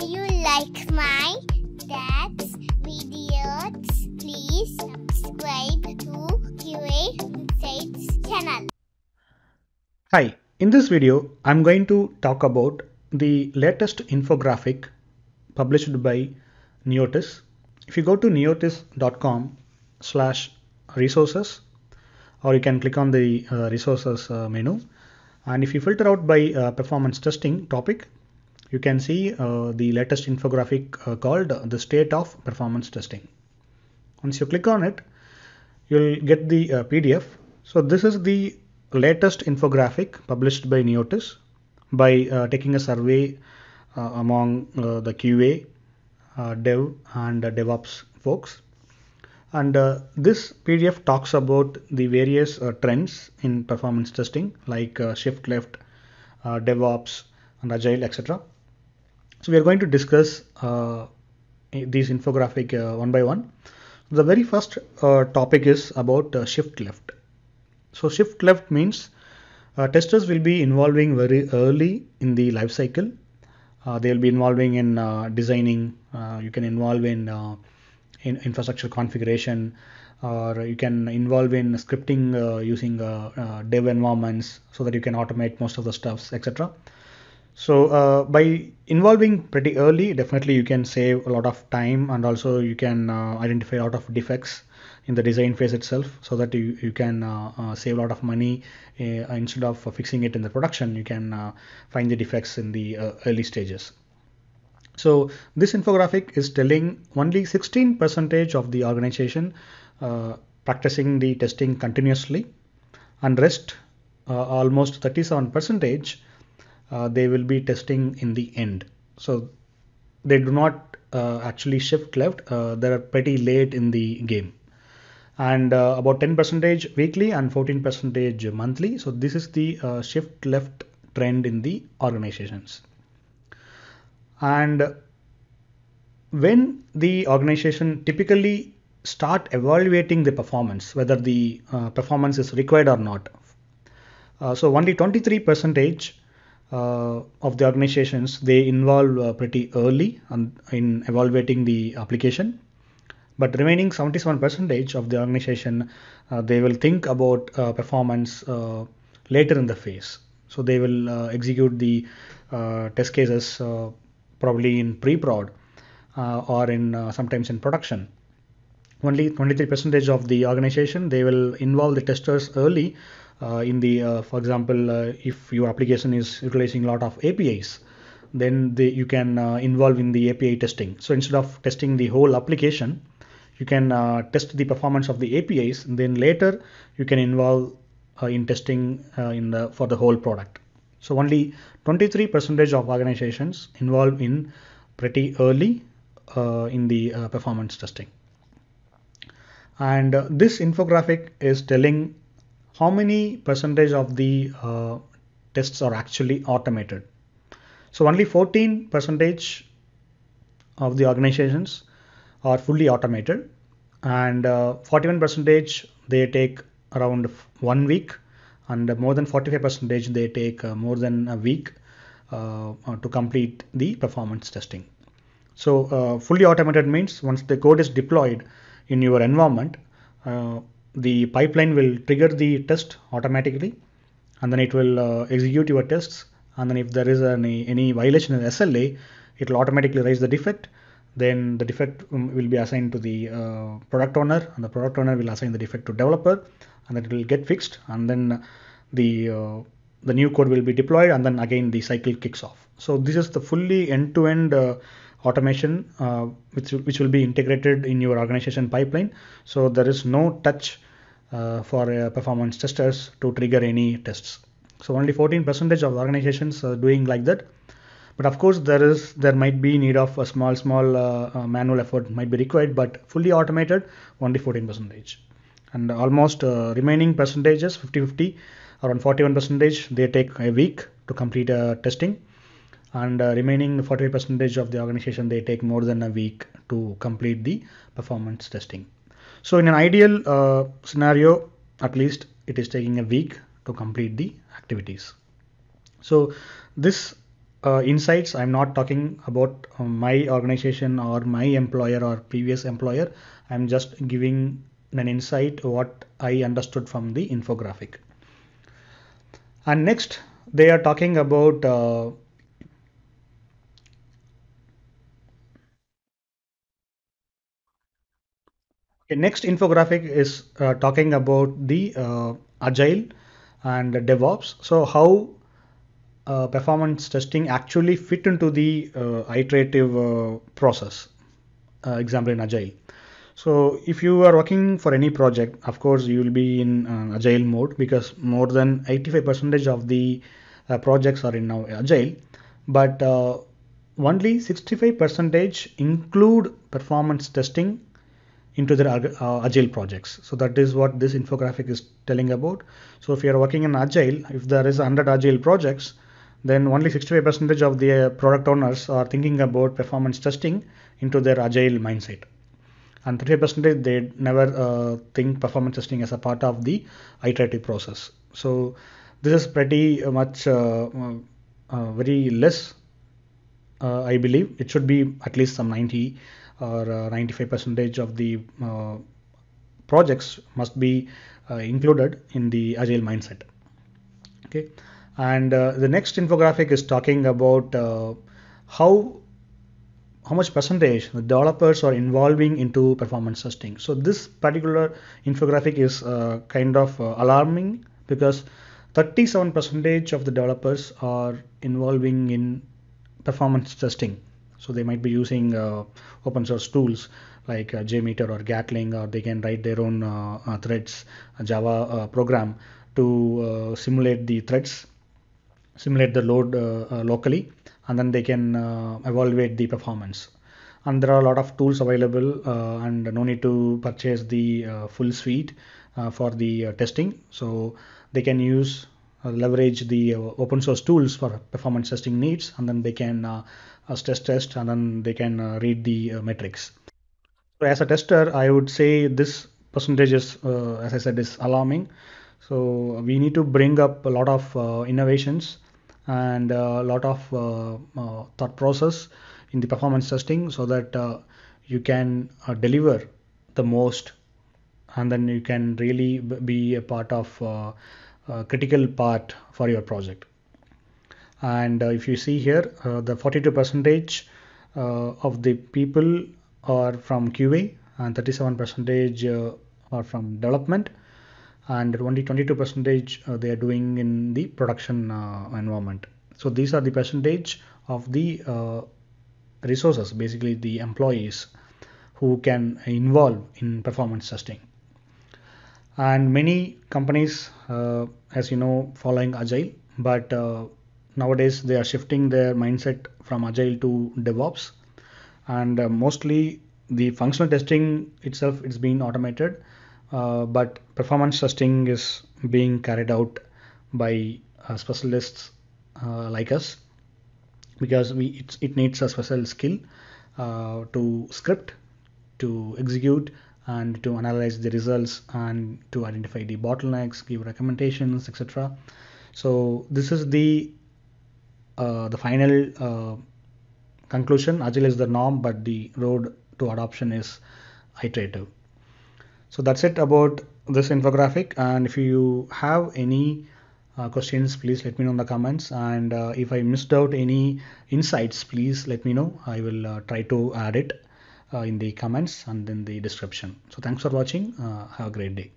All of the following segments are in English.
you like my dad's videos, please subscribe to QA Insights channel. Hi, in this video, I'm going to talk about the latest infographic published by Neotis. If you go to neotis.com/resources, or you can click on the resources menu, and if you filter out by performance testing topic, you can see the latest infographic called the state of performance testing. Once you click on it, you'll get the PDF. So this is the latest infographic published by Neotis by taking a survey among the QA, Dev and DevOps folks. And this PDF talks about the various trends in performance testing like shift left, DevOps and Agile, etc. So we are going to discuss these infographic one by one. The very first topic is about shift left. So shift left means testers will be involving very early in the life cycle. They will be involving in designing. You can involve in infrastructure configuration, or you can involve in scripting using dev environments so that you can automate most of the stuffs, etc. So by involving pretty early, definitely you can save a lot of time, and also you can identify a lot of defects in the design phase itself, so that you can save a lot of money. Instead of fixing it in the production, you can find the defects in the early stages. So this infographic is telling only 16% of the organization practicing the testing continuously, and rest almost 37% they will be testing in the end. So they do not actually shift left. They are pretty late in the game, and about 10% weekly and 14% monthly. So this is the shift left trend in the organizations. And when the organization typically start evaluating the performance, whether the performance is required or not, so only 23% of the organizations, they involve pretty early in evaluating the application, but remaining 77% of the organization, they will think about performance later in the phase. So they will execute the test cases probably in pre-prod or in sometimes in production. Only 23% of the organization, they will involve the testers early in the, for example, if your application is utilizing a lot of APIs, then you can involve in the API testing. So instead of testing the whole application, you can test the performance of the APIs, and then later you can involve in testing for the whole product. So only 23% of organizations involve in pretty early in the performance testing. And this infographic is telling how many percentage of the tests are actually automated. So only 14% of the organizations are fully automated, and 41% they take around 1 week, and more than 45% they take more than a week to complete the performance testing. So fully automated means once the code is deployed in your environment, the pipeline will trigger the test automatically, and then it will execute your tests, and then if there is any violation in SLA, it will automatically raise the defect. Then the defect will be assigned to the product owner, and the product owner will assign the defect to developer, and then it will get fixed, and then the new code will be deployed, and then again the cycle kicks off. So this is the fully end-to-end automation which will be integrated in your organization pipeline. So there is no touch for performance testers to trigger any tests. So only 14% of organizations are doing like that. But of course there might be need of a small manual effort might be required, but fully automated only 14%. And almost remaining percentages 50-50, around 41%, they take a week to complete testing, and remaining 40% of the organization, they take more than a week to complete the performance testing. So in an ideal scenario, at least it is taking a week to complete the activities. So this insights. I'm not talking about my organization or my employer or previous employer. I'm just giving an insight what I understood from the infographic. And next, they are talking about next infographic is talking about the agile and DevOps. So how performance testing actually fit into the iterative process, example in agile. So if you are working for any project, of course you will be in agile mode, because more than 85% of the projects are in now agile, but only 65% include performance testing into their agile projects. So that is what this infographic is telling about. So if you are working in agile, if there is 100 agile projects, then only 65% of the product owners are thinking about performance testing into their agile mindset, and 30% they never think performance testing as a part of the iterative process. So this is pretty much very less. I believe it should be at least some 90 or 95% of the projects must be included in the agile mindset. Okay, and the next infographic is talking about how much percentage the developers are involving into performance testing. So this particular infographic is kind of alarming, because 37% of the developers are involving in performance testing. So they might be using open source tools like JMeter or Gatling, or they can write their own threads, a Java program to simulate the threads, simulate the load locally, and then they can evaluate the performance. And there are a lot of tools available, and no need to purchase the full suite for the testing. So they can use leverage the open source tools for performance testing needs, and then they can test, and then they can read the metrics. So as a tester, I would say this percentage is, as I said, is alarming. So we need to bring up a lot of innovations and a lot of thought process in the performance testing, so that you can deliver the most, and then you can really be a part of a critical part for your project. And if you see here, the 42% of the people are from QA, and 37% are from development, and only 22% they are doing in the production environment. So these are the percentage of the resources, basically the employees who can involve in performance testing. And many companies, as you know, following agile, but nowadays they are shifting their mindset from agile to DevOps, and mostly the functional testing itself is being automated, but performance testing is being carried out by specialists like us, because it needs a special skill to script, to execute, and to analyze the results, and to identify the bottlenecks, give recommendations, etc. So this is the final conclusion. Agile is the norm, but the road to adoption is iterative. So that's it about this infographic, and if you have any questions, please let me know in the comments, and if I missed out any insights, please let me know. I will try to add it in the comments and in the description. So thanks for watching. Have a great day.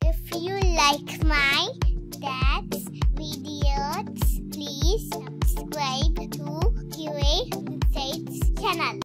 If you like my dad's videos, please subscribe to QA Insights channel.